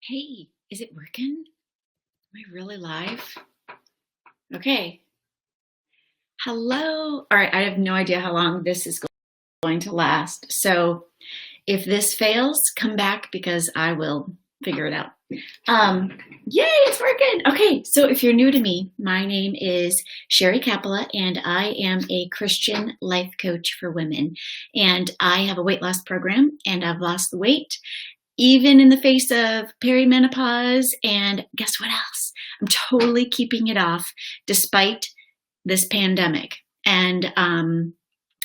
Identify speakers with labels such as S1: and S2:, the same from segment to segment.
S1: Hey, is it working? Am I really live? Okay. Hello. All right, I have no idea how long this is going to last. So if this fails, come back because I will figure it out. Yay, it's working. Okay, so if you're new to me, my name is Sherry Capella, and I am a Christian life coach for women. And I have a weight loss program, and I've lost the weight even in the face of peri-menopause. And guess what else? I'm totally keeping it off despite this pandemic. And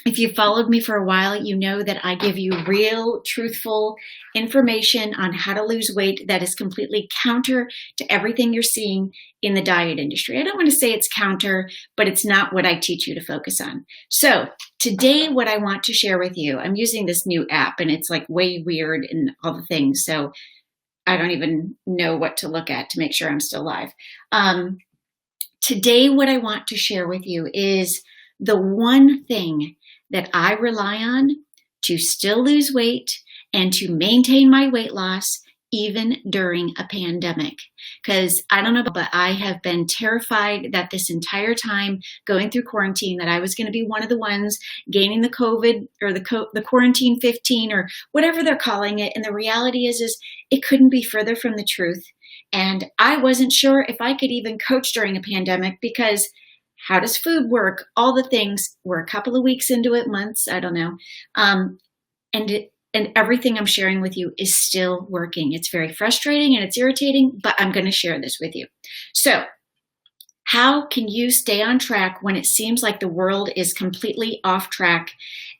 S1: if you followed me for a while, you know that I give you real, truthful information on how to lose weight that is completely counter to everything you're seeing in the diet industry. I don't want to say it's counter, but it's not what I teach you to focus on. So today, what I want to share with you, I'm using this new app and it's like way weird and all the things. So I don't even know what to look at to make sure I'm still live. Today, what I want to share with you is the one thing that I rely on to still lose weight and to maintain my weight loss even during a pandemic. Because I don't know, but I have been terrified that this entire time going through quarantine that I was going to be one of the ones gaining the COVID or the quarantine 15 or whatever they're calling it. And the reality is it couldn't be further from the truth. And I wasn't sure if I could even coach during a pandemic because how does food work? All the things. We're a couple of weeks into it, months, I don't know. And everything I'm sharing with you is still working. It's very frustrating and it's irritating, but I'm going to share this with you. So how can you stay on track when it seems like the world is completely off track?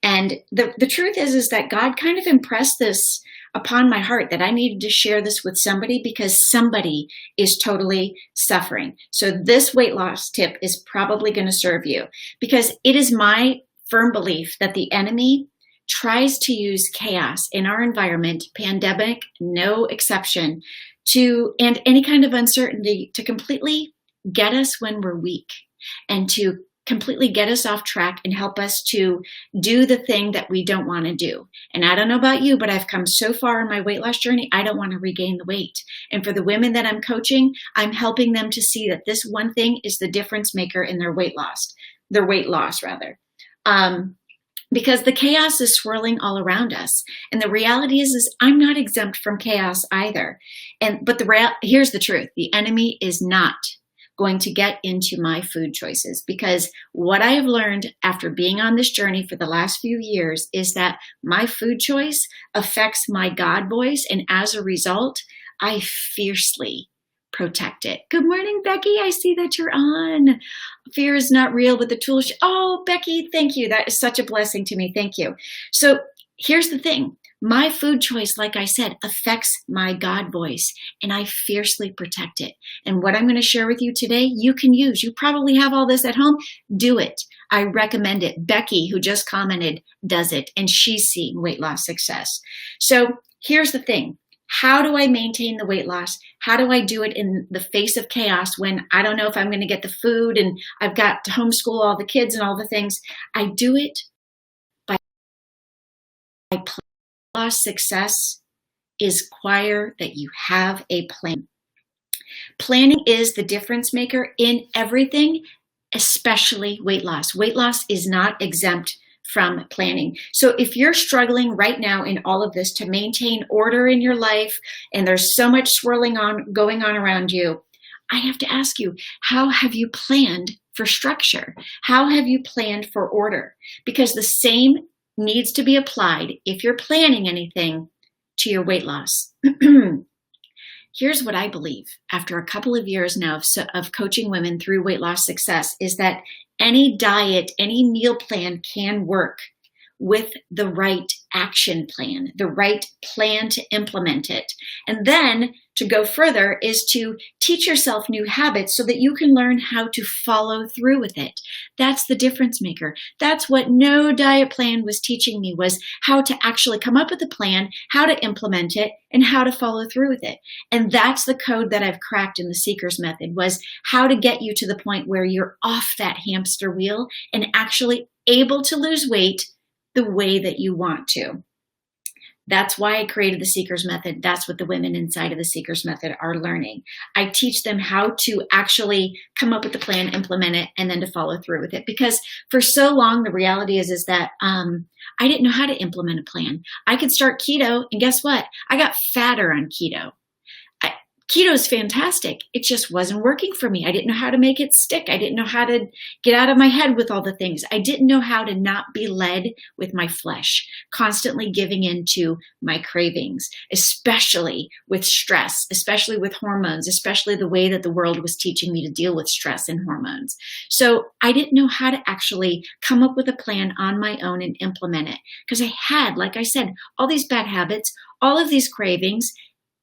S1: And the truth is that God kind of impressed this upon my heart that I needed to share this with somebody because somebody is totally suffering. So this weight loss tip is probably going to serve you because it is my firm belief that the enemy tries to use chaos in our environment, pandemic, no exception, and any kind of uncertainty to completely get us when we're weak and to completely get us off track and help us to do the thing that we don't want to do. And I don't know about you, but I've come so far in my weight loss journey, I don't want to regain the weight. And for the women that I'm coaching, I'm helping them to see that this one thing is the difference maker in their weight loss rather. Because the chaos is swirling all around us. And the reality is I'm not exempt from chaos either. But here's the truth. The enemy is not going to get into my food choices because what I have learned after being on this journey for the last few years is that my food choice affects my God voice. And as a result, I fiercely protect it. Good morning, Becky. I see that you're on. Fear is not real, but the tools. Oh, Becky, thank you. That is such a blessing to me. Thank you. So here's the thing. My food choice, like I said, affects my God voice, and I fiercely protect it. And what I'm going to share with you today, you can use. You probably have all this at home. Do it. I recommend it. Becky, who just commented, does it, and she's seeing weight loss success. So here's the thing. How do I maintain the weight loss? How do I do it in the face of chaos when I don't know if I'm going to get the food and I've got to homeschool all the kids and all the things? I do it by loss success is require that you have a plan. Planning is the difference maker in everything, especially weight loss. Weight loss is not exempt from planning. So if you're struggling right now in all of this to maintain order in your life and there's so much going on around you, I have to ask you, how have you planned for structure? How have you planned for order? Because the same needs to be applied if you're planning anything to your weight loss. Here's what I believe after a couple of years now of coaching women through weight loss success is that any diet, any meal plan can work with the right action plan, the right plan to implement it. And then to go further is to teach yourself new habits so that you can learn how to follow through with it. That's the difference maker. That's what no diet plan was teaching me, was how to actually come up with a plan, how to implement it, and how to follow through with it. And that's the code that I've cracked in the Seeker's Method, was how to get you to the point where you're off that hamster wheel and actually able to lose weight the way that you want to. That's why I created the Seekers Method. That's what the women inside of the Seekers Method are learning. I teach them how to actually come up with the plan, implement it, and then to follow through with it. Because for so long, the reality is that I didn't know how to implement a plan. I could start keto, and guess what? I got fatter on keto. Keto is fantastic. It just wasn't working for me. I didn't know how to make it stick. I didn't know how to get out of my head with all the things. I didn't know how to not be led with my flesh, constantly giving in to my cravings, especially with stress, especially with hormones, especially the way that the world was teaching me to deal with stress and hormones. So I didn't know how to actually come up with a plan on my own and implement it because I had, like I said, all these bad habits, all of these cravings.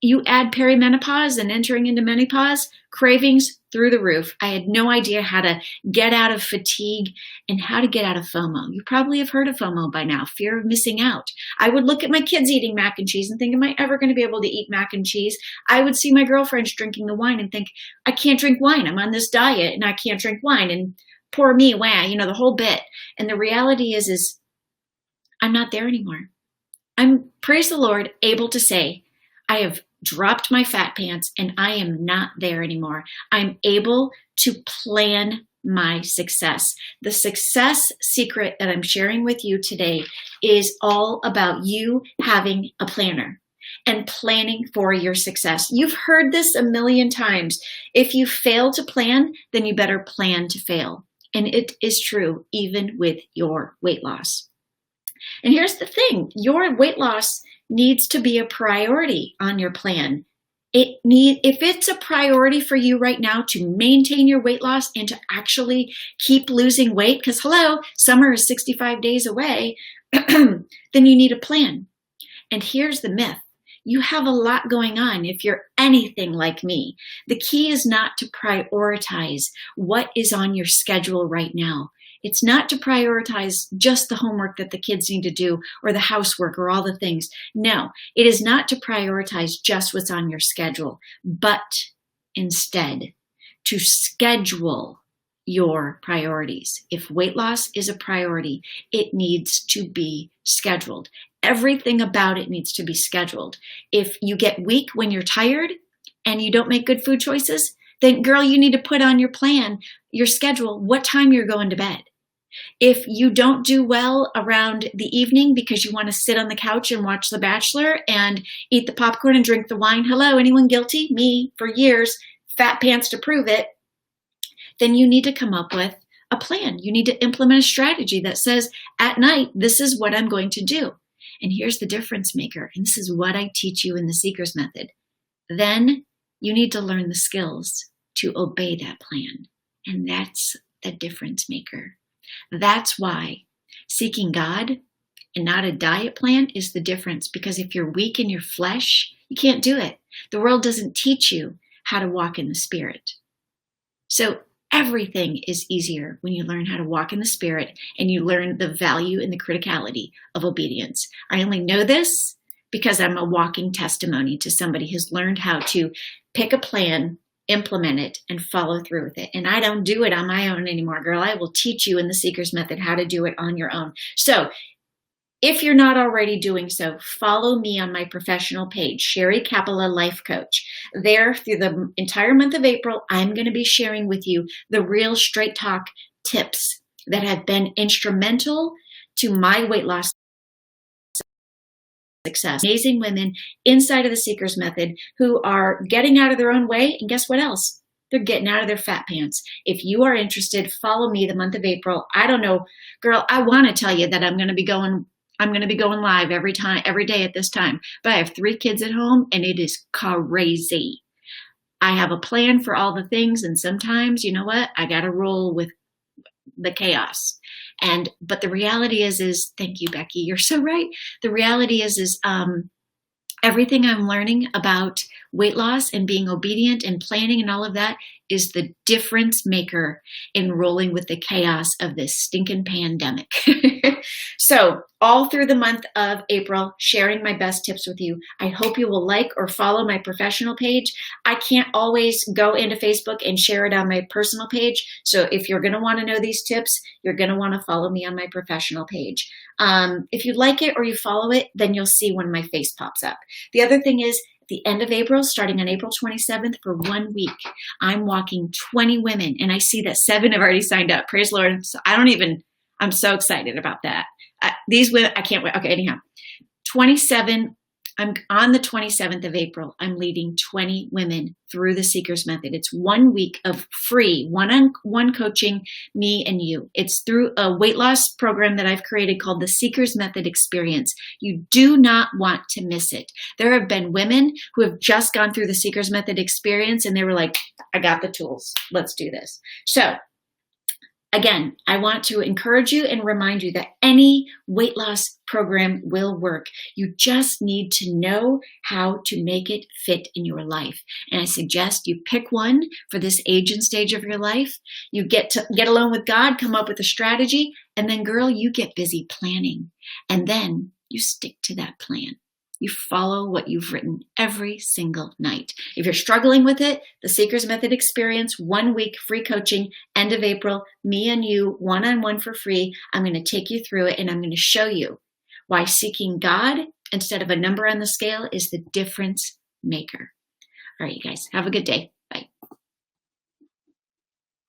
S1: You add peri-menopause and entering into menopause, cravings through the roof. I had no idea how to get out of fatigue and how to get out of FOMO. You probably have heard of FOMO by now, fear of missing out. I would look at my kids eating mac and cheese and think, am I ever going to be able to eat mac and cheese? I would see my girlfriends drinking the wine and think, I can't drink wine. I'm on this diet and I can't drink wine. And poor me, wow, the whole bit. And the reality is I'm not there anymore. I'm, praise the Lord, able to say, I have dropped my fat pants and I am not there anymore. I'm able to plan my success. The success secret that I'm sharing with you today is all about you having a planner and planning for your success. You've heard this a million times. If you fail to plan, then you better plan to fail. And it is true even with your weight loss. And here's the thing, your weight loss needs to be a priority on your plan. If it's a priority for you right now to maintain your weight loss and to actually keep losing weight, because hello, summer is 65 days away, then you need a plan. And here's the myth. You have a lot going on if you're anything like me. The key is not to prioritize what is on your schedule right now. It's not to prioritize just the homework that the kids need to do or the housework or all the things. No, it is not to prioritize just what's on your schedule, but instead to schedule your priorities. If weight loss is a priority, it needs to be scheduled. Everything about it needs to be scheduled. If you get weak when you're tired and you don't make good food choices, then girl, you need to put on your plan, your schedule, what time you're going to bed. If you don't do well around the evening because you want to sit on the couch and watch The Bachelor and eat the popcorn and drink the wine, hello, anyone guilty? Me, for years, fat pants to prove it. Then you need to come up with a plan. You need to implement a strategy that says, at night, this is what I'm going to do. And here's the difference maker. And this is what I teach you in the Seekers Method. Then you need to learn the skills to obey that plan. And that's the difference maker. That's why seeking God and not a diet plan is the difference. Because if you're weak in your flesh, you can't do it. The world doesn't teach you how to walk in the Spirit. So everything is easier when you learn how to walk in the Spirit and you learn the value and the criticality of obedience. I only know this because I'm a walking testimony to somebody who's learned how to pick a plan, implement it, and follow through with it. And I don't do it on my own anymore, girl. I will teach you in the Seekers Method how to do it on your own. So if you're not already doing so, follow me on my professional page, Sherry Capella Life Coach. There, through the entire month of April, I'm going to be sharing with you the real straight talk tips that have been instrumental to my weight loss success. Amazing women inside of the Seekers Method who are getting out of their own way. And guess what else? They're getting out of their fat pants. If you are interested, follow me the month of April. I don't know, girl, I want to tell you that I'm going to be going live every day at this time. But I have 3 kids at home and it is crazy. I have a plan for all the things. And sometimes, you know what? I got to roll with the chaos. But the reality is, thank you, Becky. You're so right. The reality is everything I'm learning about weight loss and being obedient and planning and all of that is the difference maker in rolling with the chaos of this stinking pandemic. So all through the month of April, sharing my best tips with you. I hope you will like or follow my professional page. I can't always go into Facebook and share it on my personal page. So if you're going to want to know these tips, you're going to want to follow me on my professional page. If you like it or you follow it, then you'll see when my face pops up. The other thing is, the end of April, starting on April 27th for 1 week, I'm walking 20 women, and I see that 7 have already signed up. Praise the Lord. So I'm so excited about that. These women, I can't wait. Okay, anyhow, 27, I'm on the 27th of April, I'm leading 20 women through the Seeker's Method. It's 1 week of free one-on-one coaching, me and you. It's through a weight loss program that I've created called the Seeker's Method Experience. You do not want to miss it. There have been women who have just gone through the Seeker's Method Experience and they were like, I got the tools. Let's do this. So again, I want to encourage you and remind you that any weight loss program will work. You just need to know how to make it fit in your life. And I suggest you pick one for this age and stage of your life. You get alone with God, come up with a strategy, and then girl, you get busy planning. And then you stick to that plan. You follow what you've written every single night. If you're struggling with it, the Seeker's Method Experience, 1 week free coaching, end of April, me and you, one-on-one for free. I'm going to take you through it and I'm going to show you why seeking God instead of a number on the scale is the difference maker. All right, you guys, have a good day.